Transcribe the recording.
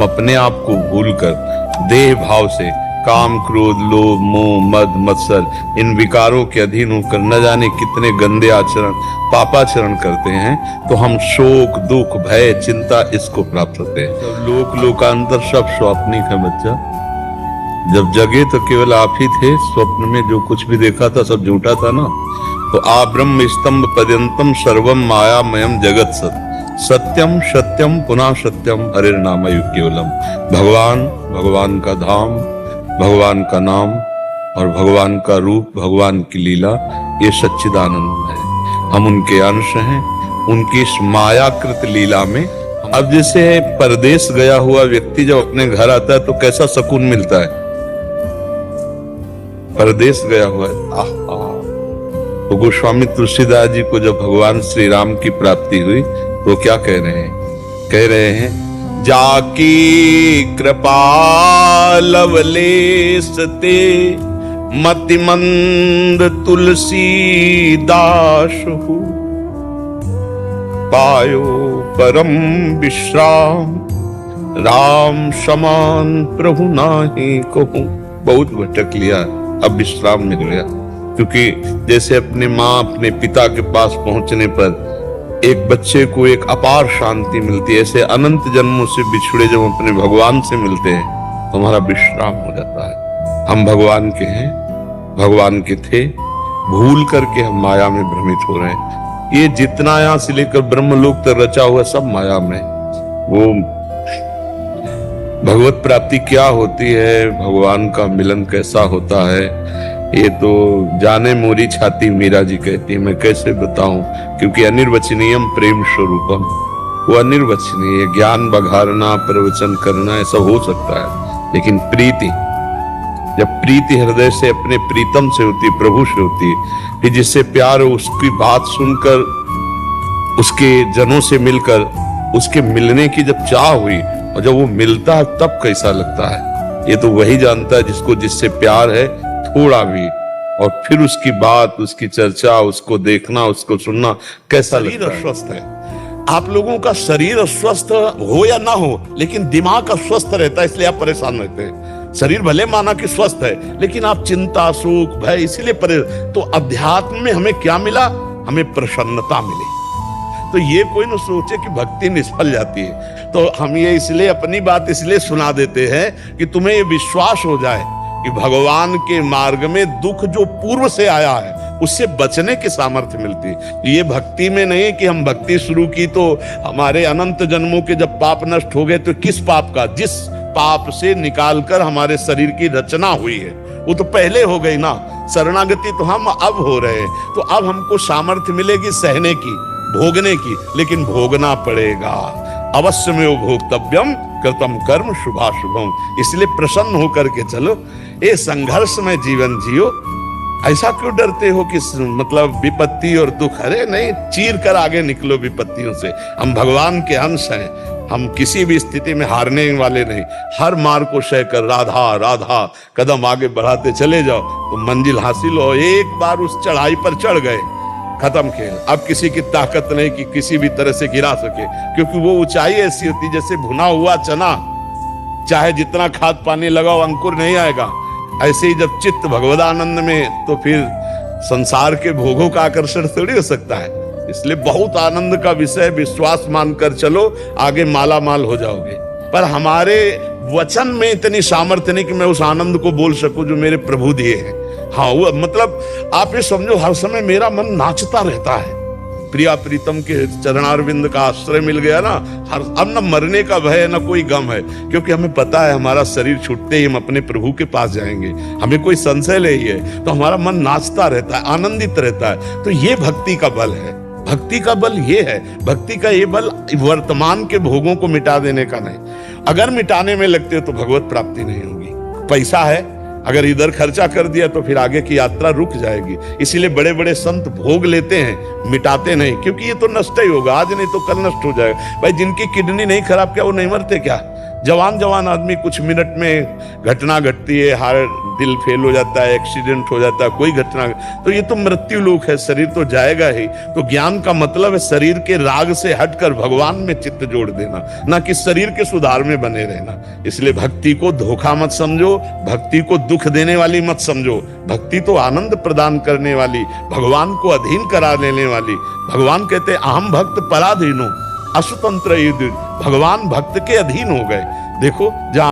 अपने आप को भूलकर देह भाव से काम, क्रोध, लोभ, मोह, मद, मत्सर इन विकारों के अधीन होकर न जाने कितने गंदे आचरण, पापाचरण करते हैं, तो हम शोक, दुख, भय, चिंता इसको प्राप्त होते हैं। तो लोक लोकांतर सब स्वप्निक है बच्चा। जब जगे तो केवल आप ही थे, स्वप्न में जो कुछ भी देखा था सब झूठा था ना। तो आ ब्रह्म स्तंभ पर्यंतम सर्वम मायामयम जगत सत्यम सत्यम पुनः सत्यम हरिर नाम केवलम। भगवान का धाम, भगवान का नाम और भगवान का रूप, भगवान की लीला, ये सच्चिदानंद है। हम उनके अंश हैं, उनकी इस मायाकृत लीला में। अब जैसे परदेश गया हुआ व्यक्ति जब अपने घर आता है तो कैसा सुकून मिलता है। परदेश गया हुआ है, तो गोस्वामी तुलसीदास जी को जब भगवान श्री राम की प्राप्ति हुई तो क्या कह रहे हैं? कह रहे हैं, जाकी कृपा लवलेश ते मतिमंद तुलसी दास हूँ, पायो परम विश्राम राम समान प्रभु नाही कहूं। बहुत भटक लिया, अब विश्राम मिल गया। क्योंकि जैसे अपने माँ अपने पिता के पास पहुंचने पर एक बच्चे को एक अपार शांति मिलती है, ऐसे अनंत जन्मों से बिछड़े जब अपने भगवान से मिलते हैं तो हमारा विश्राम हो जाता है। हम भगवान के हैं, भगवान के थे, भूल करके हम माया में भ्रमित हो रहे हैं। ये जितना यहां से लेकर ब्रह्मलोक तक रचा हुआ सब माया में। वो भगवत प्राप्ति क्या होती है, भगवान का मिलन कैसा होता है, ये तो जाने मोरी छाती मीरा जी कहती है, मैं कैसे बताऊं। क्योंकि अनिर्वचनीयम प्रेम स्वरूपम, वो अनिर्वचनीय। ज्ञान बघारना, प्रवचन करना ऐसा हो सकता है, लेकिन प्रीति, जब प्रीति हृदय से अपने प्रीतम से होती, प्रभु से होती, फिर जिससे प्यार हो उसकी बात सुनकर, उसके जनों से मिलकर, उसके मिलने की जब चाह हुई और जब वो मिलता है तब कैसा लगता है, ये तो वही जानता है जिसको जिससे प्यार है थोड़ा भी। और फिर उसकी बात, उसकी चर्चा, उसको देखना, उसको सुनना कैसा लगता है। स्वस्थ है, आप लोगों का शरीर स्वस्थ हो या ना हो, लेकिन दिमाग अस्वस्थ रहता है, इसलिए आप परेशान रहते हैं। शरीर भले माना कि स्वस्थ है, लेकिन आप चिंता, सुख, भय इसीलिए तो अध्यात्म में हमें क्या मिला? हमें प्रसन्नता मिली। तो ये कोई न सोचे कि भक्ति निष्फल जाती है। तो हम ये इसलिए अपनी बात इसलिए सुना देते हैं कि तुम्हें ये विश्वास हो जाए कि भगवान के मार्ग में दुख जो पूर्व से आया है उससे बचने की सामर्थ्य मिलती है। ये भक्ति में नहीं कि हम भक्ति शुरू की तो हमारे अनंत जन्मों के जब पाप नष्ट हो गए, तो किस पाप का? जिस पाप से निकालकर हमारे शरीर की रचना हुई है वो तो पहले हो गई ना। शरणागति तो हम अब हो रहे हैं, तो अब हमको सामर्थ्य मिलेगी सहने की, भोगने की, लेकिन भोगना पड़ेगा। अवश्य में वो भोक्तव्यम कृतम कर्म शुभाशुभम। इसलिए प्रसन्न होकर के चलो, ये संघर्ष में जीवन जियो। ऐसा क्यों डरते हो कि मतलब विपत्ति और दुख? अरे नहीं, चीर कर आगे निकलो विपत्तियों से। हम भगवान के अंश हैं, हम किसी भी स्थिति में हारने वाले नहीं। हर मार को सह कर राधा राधा कदम आगे बढ़ाते चले जाओ तो मंजिल हासिल हो। एक बार उस चढ़ाई पर चढ़ गए, खत्म खेल। अब किसी की ताकत नहीं कि किसी भी तरह से गिरा सके, क्योंकि वो ऊंचाई ऐसी होती जैसे भुना हुआ चना, चाहे जितना खाद पानी लगाओ अंकुर नहीं आएगा। ऐसे ही जब चित्त भगवदानंद में, तो फिर संसार के भोगों का आकर्षण थोड़ी हो सकता है। इसलिए बहुत आनंद का विषय, विश्वास मानकर चलो, आगे माला माल हो जाओगे। पर हमारे वचन में इतनी सामर्थ्य नहीं कि मैं उस आनंद को बोल सकूं जो मेरे प्रभु दिए हैं। हाँ, वो मतलब आप ये समझो, हर समय मेरा मन नाचता रहता है। प्रिया प्रीतम के चरणारविंद का आश्रय मिल गया ना, अब न मरने का भय है, न कोई गम है, क्योंकि हमें पता है हमारा शरीर छूटते ही हम अपने प्रभु के पास जाएंगे। हमें कोई संशय नहीं है, तो हमारा मन नाचता रहता है, आनंदित रहता है। तो ये भक्ति का बल है। भक्ति का बल ये है, भक्ति का ये बल वर्तमान के भोगों को मिटा देने का नहीं। अगर मिटाने में लगते हो तो भगवत प्राप्ति नहीं होगी। पैसा है, अगर इधर खर्चा कर दिया तो फिर आगे की यात्रा रुक जाएगी। इसीलिए बड़े बड़े संत भोग लेते हैं, मिटाते नहीं, क्योंकि ये तो नष्ट ही होगा, आज नहीं तो कल नष्ट हो जाएगा। भाई जिनकी किडनी नहीं खराब, क्या वो नहीं मरते क्या? जवान जवान आदमी कुछ मिनट में घटना घटती है, हार्ट दिल फेल हो जाता है, एक्सीडेंट हो जाता है, कोई घटना, तो ये तो मृत्यु लोक है, शरीर तो जाएगा ही। तो ज्ञान का मतलब है शरीर के राग से हटकर भगवान में चित्त जोड़ देना, ना कि शरीर के सुधार में बने रहना। इसलिए भक्ति को धोखा मत समझो, भक्ति को दुख देने वाली मत समझो। भक्ति तो आनंद प्रदान करने वाली, भगवान को अधीन करा लेने वाली। भगवान कहते हैं अहम भक्त पराधीनो असुतंत्र युद्ध, भगवान भक्त के अधीन हो गए। देखो जहां